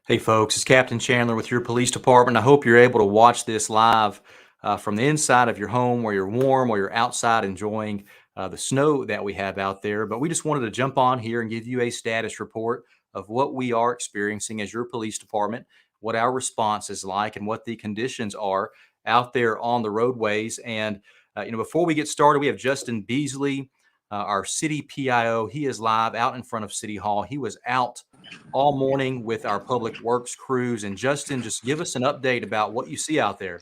Hey folks, it's Captain Chandler with your police department. I hope you're able to watch this live from the inside of your home where you're warm, where you're outside enjoying the snow that we have out there. But we just wanted to jump on here and give you a status report of what we are experiencing as your police department, what our response is like, and what the conditions are out there on the roadways. And before we get started, we have Justin Beasley, our city PIO. He is live out in front of City Hall. He was out all morning with our public works crews. And Justin, just give us an update about what you see out there.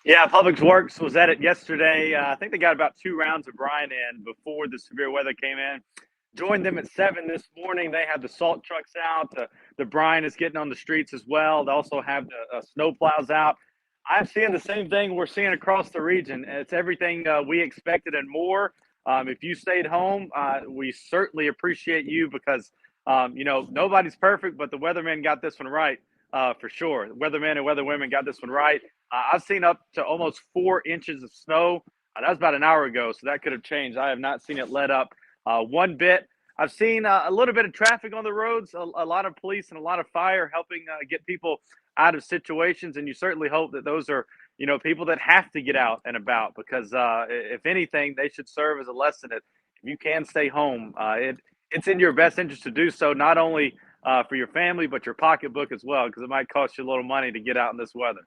Yeah, Public Works was at it yesterday. I think they got about 2 rounds of brine in before the severe weather came in. Joined them at 7 this morning. They have the salt trucks out. The brine is getting on the streets as well. They also have the snow plows out. I'm seeing the same thing we're seeing across the region. It's everything we expected and more. If you stayed home, we certainly appreciate you because, nobody's perfect, but the weathermen got this one right for sure. The weathermen and weatherwomen got this one right. I've seen up to almost 4 inches of snow. That was about an hour ago, so that could have changed. I have not seen it let up one bit. I've seen a little bit of traffic on the roads, a lot of police and a lot of fire helping get people out of situations. And you certainly hope that those are, people that have to get out and about because if anything, they should serve as a lesson that if you can stay home, it's in your best interest to do so, not only for your family, but your pocketbook as well, because it might cost you a little money to get out in this weather.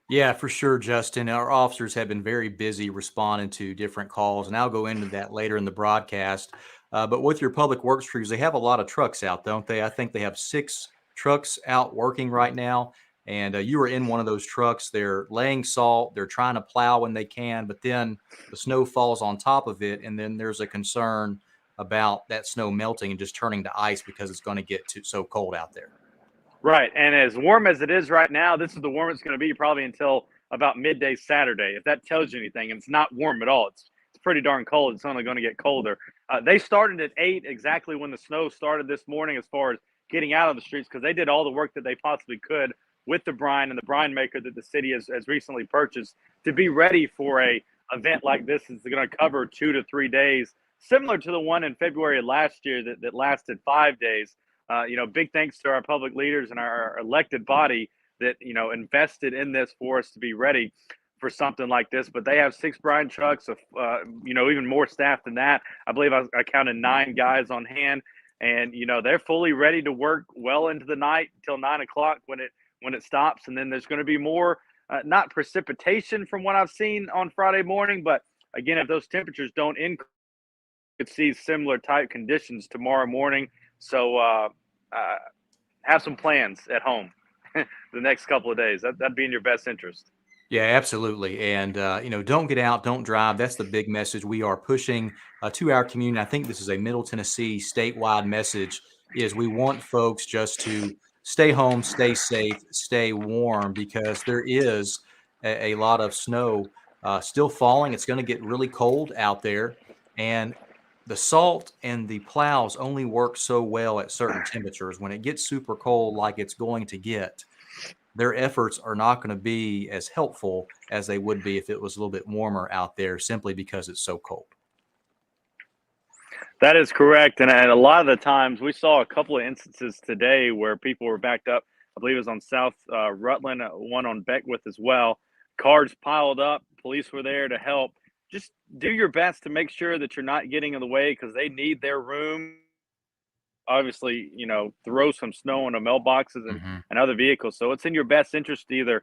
Yeah, for sure, Justin. Our officers have been very busy responding to different calls, and I'll go into that later in the broadcast. But with your public works crews, they have a lot of trucks out, don't they? I think they have 6 trucks out working right now. And you were in one of those trucks. They're laying salt. They're trying to plow when they can, but then the snow falls on top of it. And then there's a concern about that snow melting and just turning to ice because it's going to get so cold out there. Right. And as warm as it is right now, this is the warmest it's going to be probably until about midday Saturday. If that tells you anything, and it's not warm at all. It's pretty darn cold. It's only going to get colder. They started at 8 exactly when the snow started this morning as far as getting out of the streets because they did all the work that they possibly could with the brine and the brine maker that the city has recently purchased to be ready for a event like this. Is going to cover 2 to 3 days, similar to the one in February of last year that lasted 5 days. Big thanks to our public leaders and our elected body that, invested in this for us to be ready for something like this. But they have 6 brine trucks, even more staff than that. I believe I counted 9 guys on hand, and, they're fully ready to work well into the night till 9 o'clock when it stops. And then there's going to be more, not precipitation from what I've seen on Friday morning, but again, if those temperatures don't increase, you could see similar type conditions tomorrow morning. So have some plans at home the next couple of days. That'd be in your best interest. Yeah, absolutely. And, don't get out, don't drive. That's the big message we are pushing to our community. I think this is a Middle Tennessee statewide message is we want folks just to stay home, stay safe, stay warm because there is a lot of snow still falling. It's going to get really cold out there. And the salt and the plows only work so well at certain temperatures. When it gets super cold like it's going to get, their efforts are not going to be as helpful as they would be if it was a little bit warmer out there simply because it's so cold. That is correct. And a lot of the times we saw a couple of instances today where people were backed up. I believe it was on South Rutland, one on Beckwith as well. Cars piled up. Police were there to help. Just do your best to make sure that you're not getting in the way because they need their room. Obviously, throw some snow into mailboxes and other vehicles. So it's in your best interest to either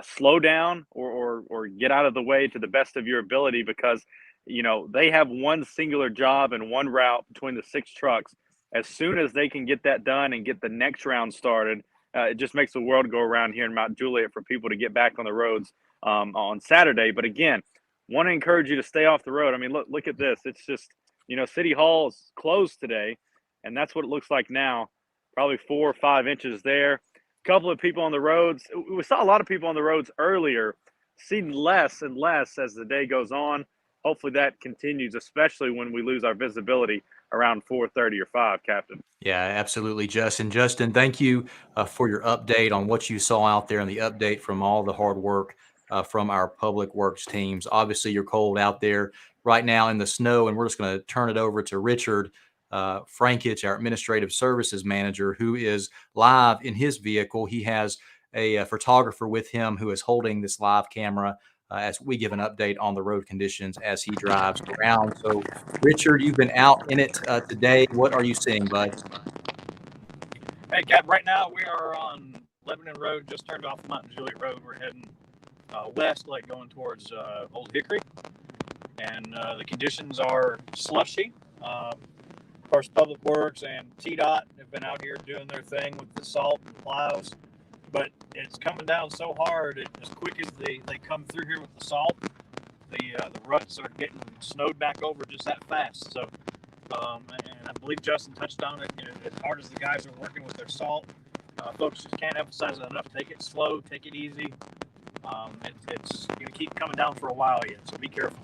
slow down or get out of the way to the best of your ability because, they have one singular job and one route between the 6 trucks. As soon as they can get that done and get the next round started, it just makes the world go around here in Mount Juliet for people to get back on the roads on Saturday. But again, want to encourage you to stay off the road. I mean, look at this. It's just, City Hall is closed today. And that's what it looks like now, probably 4 or 5 inches there. A couple of people on the roads. We saw a lot of people on the roads earlier, seen less and less as the day goes on. Hopefully that continues, especially when we lose our visibility around 4:30 or 5, Captain. Yeah, absolutely, Justin. Justin, thank you for your update on what you saw out there and the update from all the hard work from our public works teams. Obviously, you're cold out there right now in the snow, and we're just going to turn it over to Richard Frankich, our administrative services manager, who is live in his vehicle. He has a photographer with him who is holding this live camera as we give an update on the road conditions as he drives around. So, Richard, you've been out in it today. What are you seeing, bud? Hey, Cap, right now we are on Lebanon Road, just turned off Mountain Juliet Road. We're heading west, like going towards Old Hickory, and the conditions are slushy. Of course, Public Works and TDOT have been out here doing their thing with the salt and plows, but it's coming down so hard. As quick as they come through here with the salt, the ruts are getting snowed back over just that fast. So, and I believe Justin touched on it. As hard as the guys are working with their salt, folks just can't emphasize it enough. Take it slow, take it easy. It's going to keep coming down for a while yet, so be careful.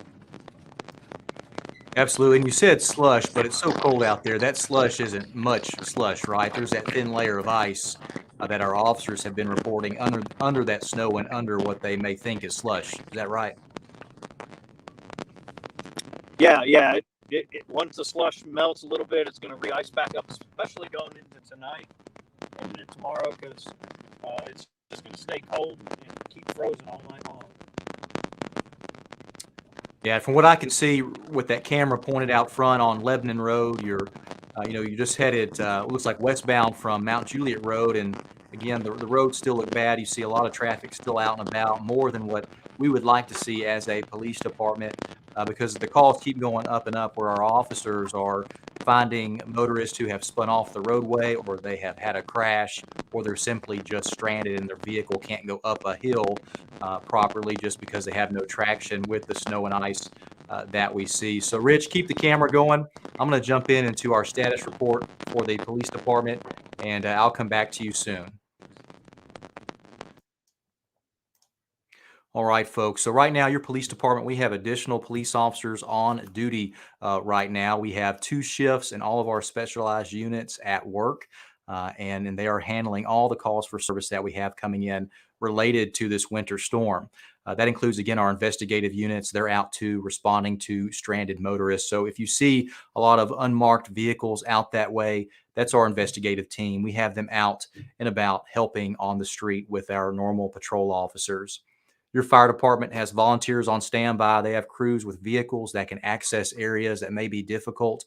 Absolutely. And you said slush, but it's so cold out there. That slush isn't much slush, right? There's that thin layer of ice that our officers have been reporting under that snow and under what they may think is slush. Is that right? Yeah. Once the slush melts a little bit, it's going to re-ice back up, especially going into tonight and tomorrow, because it's just going to stay cold and keep frozen all night long. Yeah, from what I can see with that camera pointed out front on Lebanon Road, you're just headed, looks like westbound from Mount Juliet Road. And again, the roads still look bad. You see a lot of traffic still out and about, more than what we would like to see as a police department, because the calls keep going up and up where our officers are finding motorists who have spun off the roadway, or they have had a crash, or they're simply just stranded and their vehicle can't go up a hill properly just because they have no traction with the snow and ice that we see. So, Rich, keep the camera going. I'm going to jump into our status report for the police department, and I'll come back to you soon. All right, folks. So right now, your police department, we have additional police officers on duty right now. We have 2 shifts in all of our specialized units at work, and they are handling all the calls for service that we have coming in related to this winter storm. That includes, again, our investigative units. They're out too, responding to stranded motorists. So if you see a lot of unmarked vehicles out that way, that's our investigative team. We have them out and about helping on the street with our normal patrol officers. Your fire department has volunteers on standby. They have crews with vehicles that can access areas that may be difficult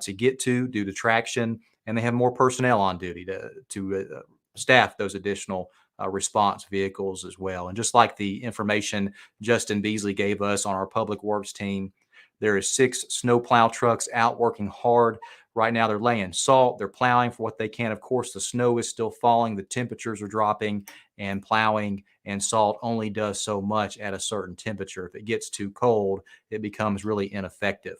to get to due to traction, and they have more personnel on duty to staff those additional response vehicles as well. And just like the information Justin Beasley gave us on our public works team, there is 6 snowplow trucks out working hard. Right now, they're laying salt. They're plowing for what they can. Of course, the snow is still falling. The temperatures are dropping, and plowing and salt only does so much at a certain temperature. If it gets too cold, it becomes really ineffective.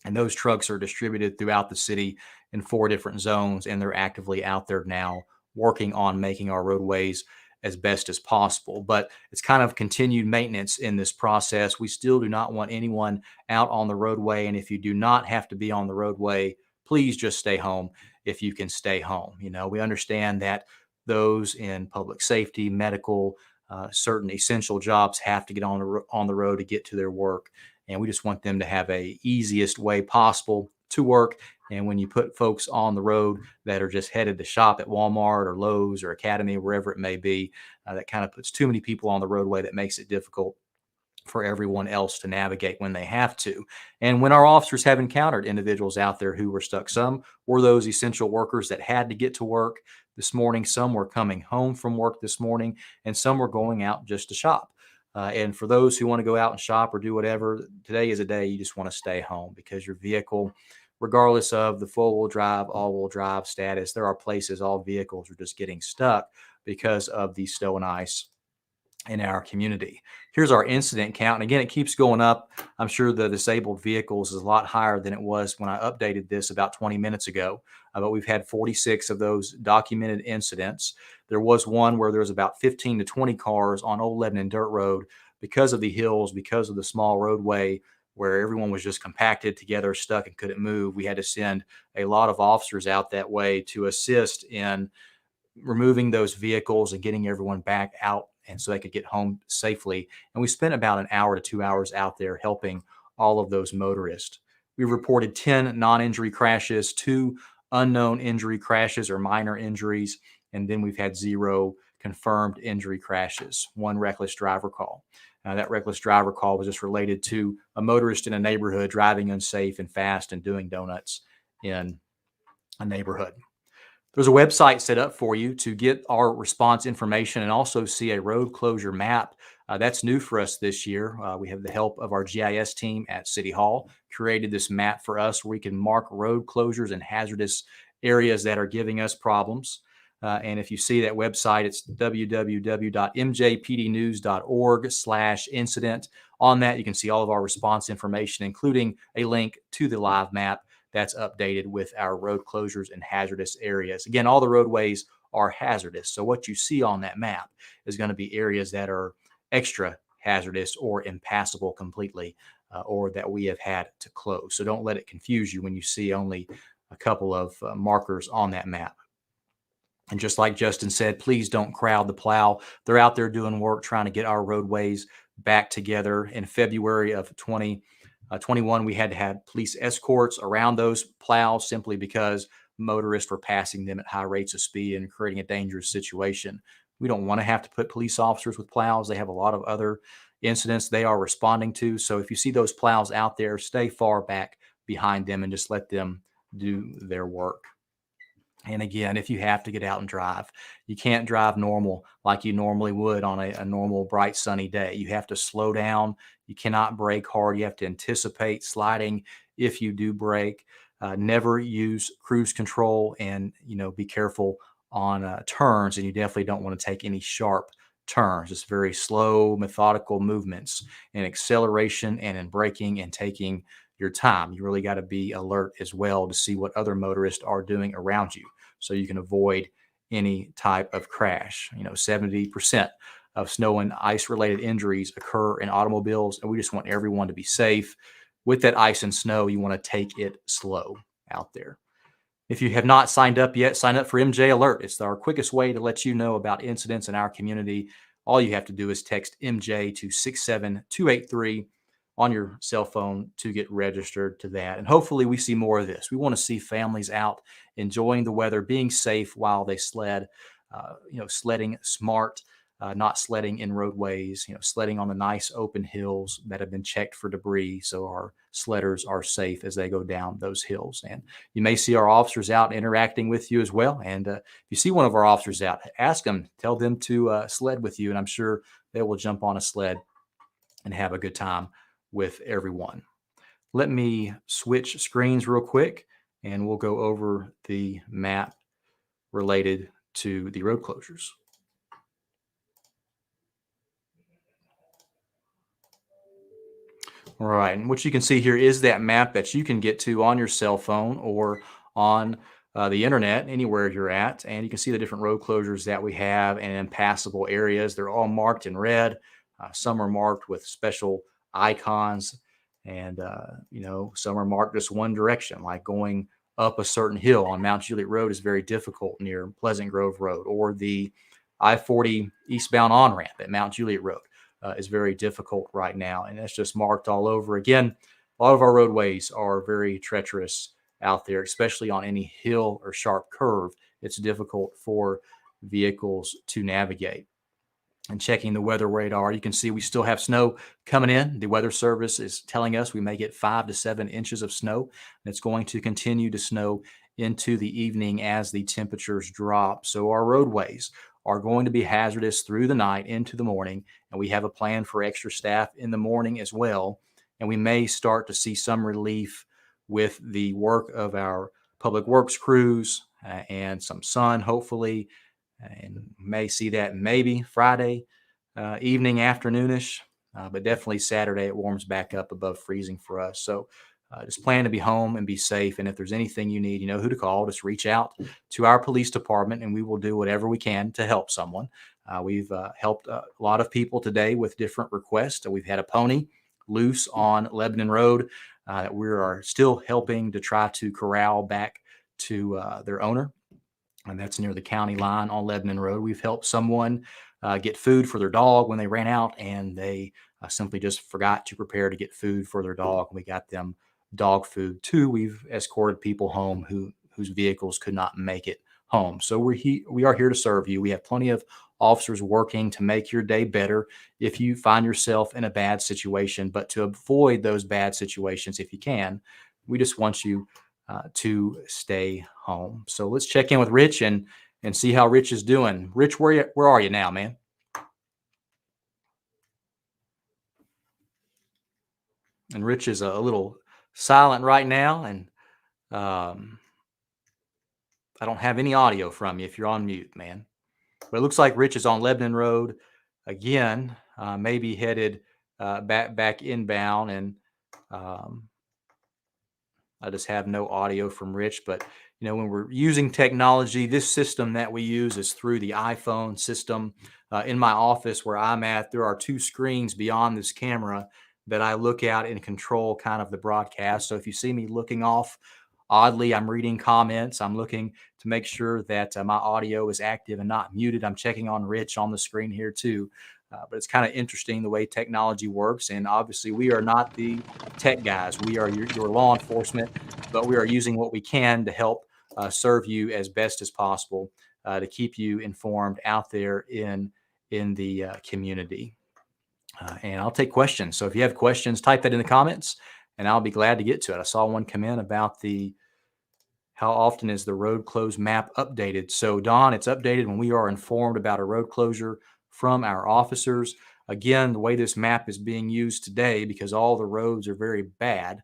And those trucks are distributed throughout the city in 4 different zones, and they're actively out there now working on making our roadways as best as possible. But it's kind of continued maintenance in this process. We still do not want anyone out on the roadway. And if you do not have to be on the roadway, please just stay home if you can stay home. We understand that those in public safety, medical, certain essential jobs have to get on the road to get to their work. And we just want them to have a easiest way possible to work. And when you put folks on the road that are just headed to shop at Walmart or Lowe's or Academy, wherever it may be, that kind of puts too many people on the roadway. That makes it difficult for everyone else to navigate when they have to. And when our officers have encountered individuals out there who were stuck, some were those essential workers that had to get to work this morning. Some were coming home from work this morning, and some were going out just to shop. And for those who want to go out and shop or do whatever, today is a day you just want to stay home, because your vehicle, regardless of the full-wheel drive, all-wheel drive status, there are places all vehicles are just getting stuck because of the snow and ice in our community. Here's our incident count. And again, it keeps going up. I'm sure the disabled vehicles is a lot higher than it was when I updated this about 20 minutes ago. But we've had 46 of those documented incidents. There was one where there was about 15 to 20 cars on Old Lebanon Dirt Road because of the hills, because of the small roadway where everyone was just compacted together, stuck, and couldn't move. We had to send a lot of officers out that way to assist in removing those vehicles and getting everyone back out, and so they could get home safely. And we spent about an hour to 2 hours out there helping all of those motorists. We've reported 10 non-injury crashes, 2 unknown injury crashes or minor injuries, and then we've had 0 confirmed injury crashes, 1 reckless driver call. That reckless driver call was just related to a motorist in a neighborhood driving unsafe and fast and doing donuts in a neighborhood. There's a website set up for you to get our response information and also see a road closure map. That's new for us this year. We have the help of our GIS team at City Hall, created this map for us where we can mark road closures and hazardous areas that are giving us problems. And if you see that website, it's www.mjpdnews.org/incident. On that, you can see all of our response information, including a link to the live map that's updated with our road closures and hazardous areas. Again, all the roadways are hazardous. So what you see on that map is going to be areas that are extra hazardous or impassable completely, or that we have had to close. So don't let it confuse you when you see only a couple of markers on that map. And just like Justin said, please don't crowd the plow. They're out there doing work trying to get our roadways back together. In February of 2021, we had to have police escorts around those plows simply because motorists were passing them at high rates of speed and creating a dangerous situation. We don't want to have to put police officers with plows. They have a lot of other incidents they are responding to. So if you see those plows out there, stay far back behind them and just let them do their work. And again, if you have to get out and drive, you can't drive normal like you normally would on a normal, bright, sunny day. You have to slow down. You cannot brake hard. You have to anticipate sliding if you do brake. Never use cruise control, and be careful on turns. And you definitely don't want to take any sharp turns. It's very slow, methodical movements in acceleration and in braking and taking your time. You really got to be alert as well to see what other motorists are doing around you so you can avoid any type of crash. 70% of snow and ice related injuries occur in automobiles, and we just want everyone to be safe. With that ice and snow, you want to take it slow out there. If you have not signed up yet, sign up for MJ Alert. It's our quickest way to let you know about incidents in our community. All you have to do is text MJ to 67283 on your cell phone to get registered to that. And hopefully we see more of this. We want to see families out enjoying the weather, being safe while they sled, sledding smart, not sledding in roadways, sledding on the nice open hills that have been checked for debris. So our sledders are safe as they go down those hills. And you may see our officers out interacting with you as well. And if you see one of our officers out, ask them, tell them to sled with you. And I'm sure they will jump on a sled and have a good time with everyone. Let me switch screens real quick and we'll go over the map related to the road closures. All right, and what you can see here is that map that you can get to on your cell phone or on the internet, anywhere you're at. And you can see the different road closures that we have and impassable areas. They're all marked in red. Some are marked with special icons, and some are marked just one direction, like going up a certain hill on Mount Juliet Road is very difficult near Pleasant Grove Road, or the I-40 eastbound on-ramp at Mount Juliet Road is very difficult right now, and that's just marked all over. Again, a lot of our roadways are very treacherous out there, especially on any hill or sharp curve. It's difficult for vehicles to navigate. And checking the weather radar, you can see we still have snow coming in. The Weather Service is telling us we may get 5 to 7 inches of snow, and it's going to continue to snow into the evening as the temperatures drop. So our roadways are going to be hazardous through the night into the morning, and we have a plan for extra staff in the morning as well. And we may start to see some relief with the work of our public works crews and some sun, hopefully, and may see that maybe Friday evening, afternoonish, but definitely Saturday it warms back up above freezing for us. So just plan to be home and be safe. And if there's anything you need, you know who to call. Just reach out to our police department and we will do whatever we can to help someone. We've helped a lot of people today with different requests. We've had a pony loose on Lebanon Road that we are still helping to try to corral back to their owner. And that's near the county line on Lebanon Road. We've helped someone get food for their dog when they ran out, and they simply just forgot to prepare to get food for their dog. We got them dog food. 2, we've escorted people home whose vehicles could not make it home. So we are here to serve you. We have plenty of officers working to make your day better if you find yourself in a bad situation. But to avoid those bad situations, if you can, we just want you to stay home. So let's check in with Rich and see how Rich is doing. Rich, where are you now, man? And Rich is a little silent right now, and I don't have any audio from you if you're on mute, man. But it looks like Rich is on Lebanon Road again, maybe headed back inbound, and um, I just have no audio from Rich. But when we're using technology, this system that we use is through the iPhone system. In my office where I'm at, there are 2 screens beyond this camera that I look at and control kind of the broadcast. So if you see me looking off oddly, I'm reading comments. I'm looking to make sure that my audio is active and not muted. I'm checking on Rich on the screen here too. But it's kind of interesting the way technology works. And obviously, we are not the tech guys. We are your law enforcement, but we are using what we can to help serve you as best as possible to keep you informed out there in the community. And I'll take questions. So if you have questions, type that in the comments, and I'll be glad to get to it. I saw one come in about how often is the road closed map updated? So, Don, it's updated when we are informed about a road closure from our officers. Again, the way this map is being used today, because all the roads are very bad,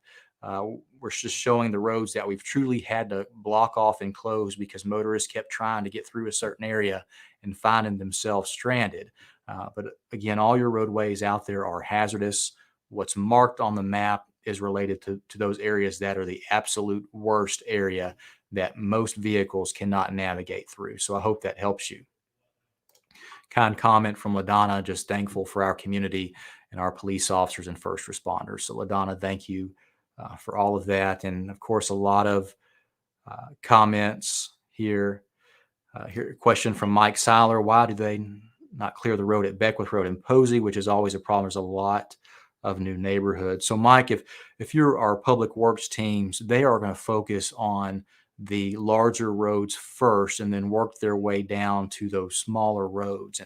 we're just showing the roads that we've truly had to block off and close because motorists kept trying to get through a certain area and finding themselves stranded. But again, all your roadways out there are hazardous. What's marked on the map is related to those areas that are the absolute worst area that most vehicles cannot navigate through. So I hope that helps you. Kind comment from LaDonna, just thankful for our community and our police officers and first responders. So LaDonna, thank you for all of that. And of course, a lot of comments here. Here, a question from Mike Seiler. Why do they not clear the road at Beckwith Road and Posey, which is always a problem? There's a lot of new neighborhoods. So Mike, if you're our public works teams, they are going to focus on the larger roads first and then work their way down to those smaller roads.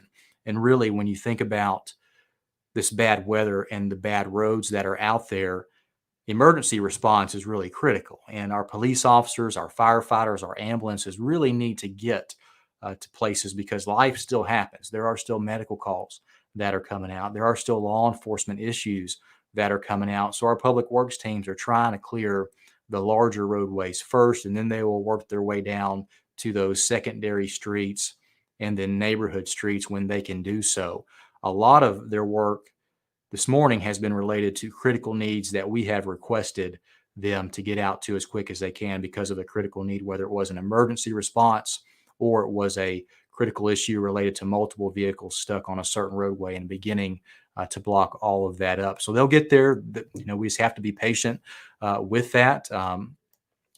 And really, when you think about this bad weather and the bad roads that are out there, emergency response is really critical. And our police officers, our firefighters, our ambulances really need to get to places because life still happens. There are still medical calls that are coming out. There are still law enforcement issues that are coming out. So our public works teams are trying to clear the larger roadways first, and then they will work their way down to those secondary streets and then neighborhood streets when they can do so. A lot of their work this morning has been related to critical needs that we have requested them to get out to as quick as they can because of a critical need, whether it was an emergency response or it was a critical issue related to multiple vehicles stuck on a certain roadway and beginning to block all of that up. So they'll get there. We just have to be patient with that.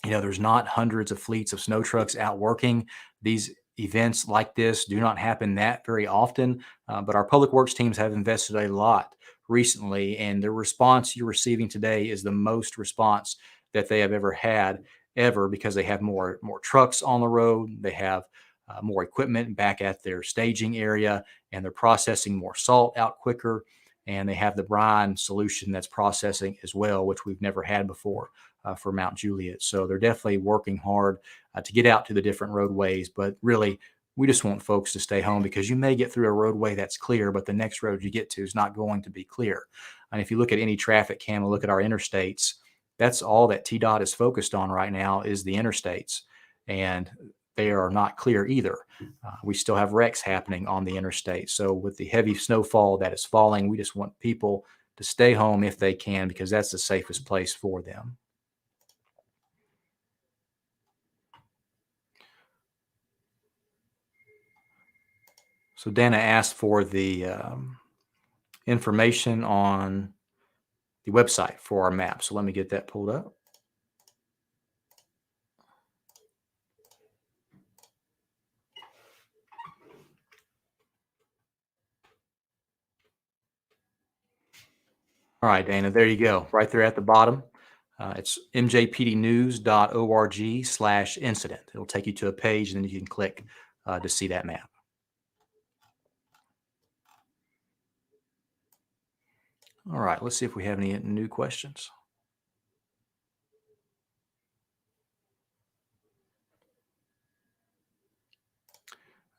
There's not hundreds of fleets of snow trucks out working. These events like this do not happen that very often, but our public works teams have invested a lot recently, and the response you're receiving today is the most response that they have ever had because they have more trucks on the road. They have more equipment back at their staging area, and they're processing more salt out quicker, and they have the brine solution that's processing as well, which we've never had before for Mount Juliet. So they're definitely working hard to get out to the different roadways, but really we just want folks to stay home because you may get through a roadway that's clear, but the next road you get to is not going to be clear. And if you look at any traffic cam and look at our interstates, that's all that TDOT is focused on right now is the interstates, and they are not clear either. We still have wrecks happening on the interstate. So with the heavy snowfall that is falling, we just want people to stay home if they can because that's the safest place for them. So Dana asked for the information on the website for our map. So let me get that pulled up. All right, Dana, there you go. Right there at the bottom. It's mjpdnews.org/incident. It'll take you to a page, and then you can click to see that map. All right, let's see if we have any new questions.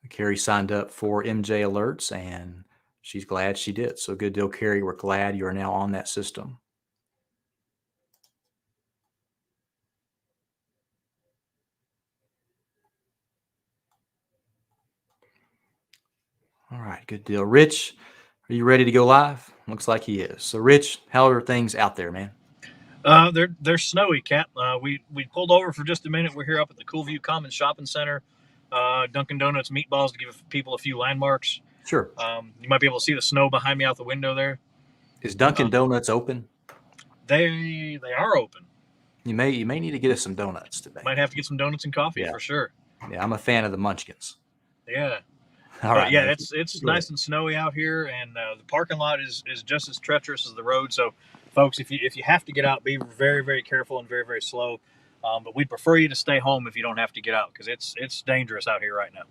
Carrie signed up for MJ Alerts, and she's glad she did. So good deal, Carrie. We're glad you are now on that system. All right, good deal. Rich, are you ready to go live? Looks like he is. So, Rich, how are things out there, man? They're snowy, Cap. We pulled over for just a minute. We're here up at the Coolview Commons Shopping Center. Dunkin' Donuts meatballs to give people a few landmarks. Sure. You might be able to see the snow behind me out the window there. Is Dunkin' Donuts open? They are open. You may need to get us some donuts today. Might have to get some donuts and coffee for sure. Yeah, I'm a fan of the Munchkins. Yeah. All right. Yeah, it's nice and snowy out here, and the parking lot is just as treacherous as the road. So, folks, if you have to get out, be very, very careful and very, very slow. But we'd prefer you to stay home if you don't have to get out, because it's dangerous out here right now.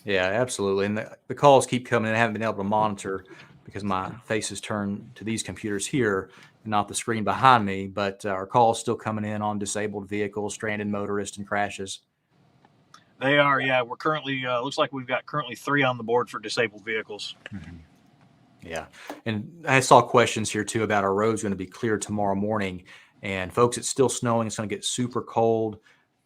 Yeah, absolutely. And the calls keep coming in. I haven't been able to monitor because my face is turned to these computers here and not the screen behind me. But our calls still coming in on disabled vehicles, stranded motorists, and crashes. They are, yeah. We're currently, looks like we've got currently 3 on the board for disabled vehicles. Mm-hmm. Yeah. And I saw questions here too about our roads going to be clear tomorrow morning. And folks, it's still snowing. It's going to get super cold.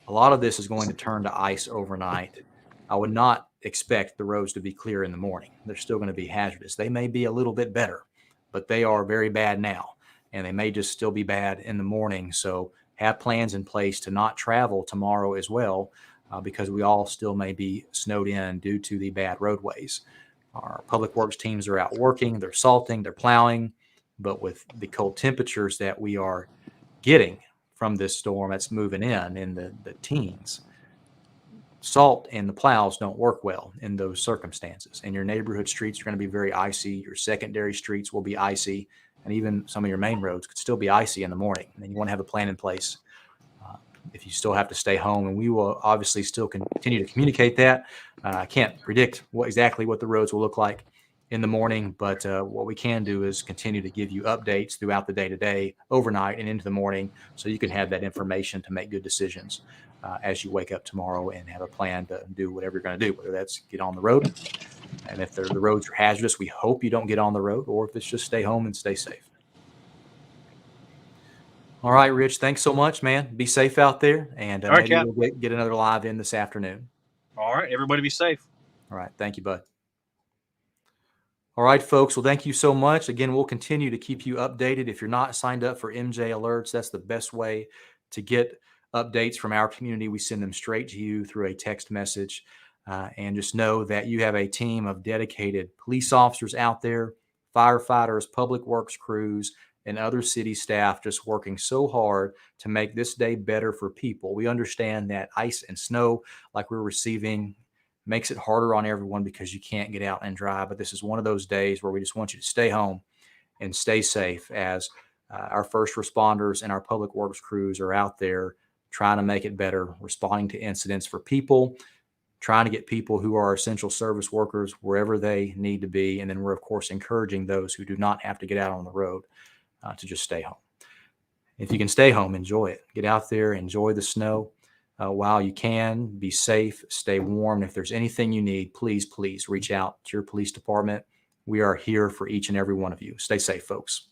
A lot of this is going to turn to ice overnight. I would not expect the roads to be clear in the morning. They're still going to be hazardous. They may be a little bit better, but they are very bad now. And they may just still be bad in the morning. So have plans in place to not travel tomorrow as well. Because we all still may be snowed in due to the bad roadways. Our public works teams are out working, they're salting, they're plowing, but with the cold temperatures that we are getting from this storm that's moving in the teens, salt and the plows don't work well in those circumstances. And your neighborhood streets are going to be very icy. Your secondary streets will be icy, and even some of your main roads could still be icy in the morning. And you want to have a plan in place if you still have to stay home, and we will obviously still continue to communicate that. I can't predict exactly what the roads will look like in the morning, but what we can do is continue to give you updates throughout the day-to-day, overnight, and into the morning, so you can have that information to make good decisions as you wake up tomorrow and have a plan to do whatever you're going to do, whether that's get on the road. And if the roads are hazardous, we hope you don't get on the road, or if it's just stay home and stay safe. All right, Rich, thanks so much, man. Be safe out there, and maybe we'll get another live in this afternoon. All right, everybody be safe. All right, thank you, bud. All right, folks, well, thank you so much. Again, we'll continue to keep you updated. If you're not signed up for MJ Alerts, that's the best way to get updates from our community. We send them straight to you through a text message, and just know that you have a team of dedicated police officers out there, firefighters, public works crews, and other city staff just working so hard to make this day better for people. We understand that ice and snow like we're receiving makes it harder on everyone because you can't get out and drive. But this is one of those days where we just want you to stay home and stay safe as our first responders and our public works crews are out there trying to make it better, responding to incidents for people, trying to get people who are essential service workers wherever they need to be. And then we're, of course, encouraging those who do not have to get out on the road to just stay home. If you can stay home, enjoy it. Get out there, enjoy the snow while you can. Be safe, stay warm. If there's anything you need, please reach out to your police department. We are here for each and every one of you. Stay safe, folks.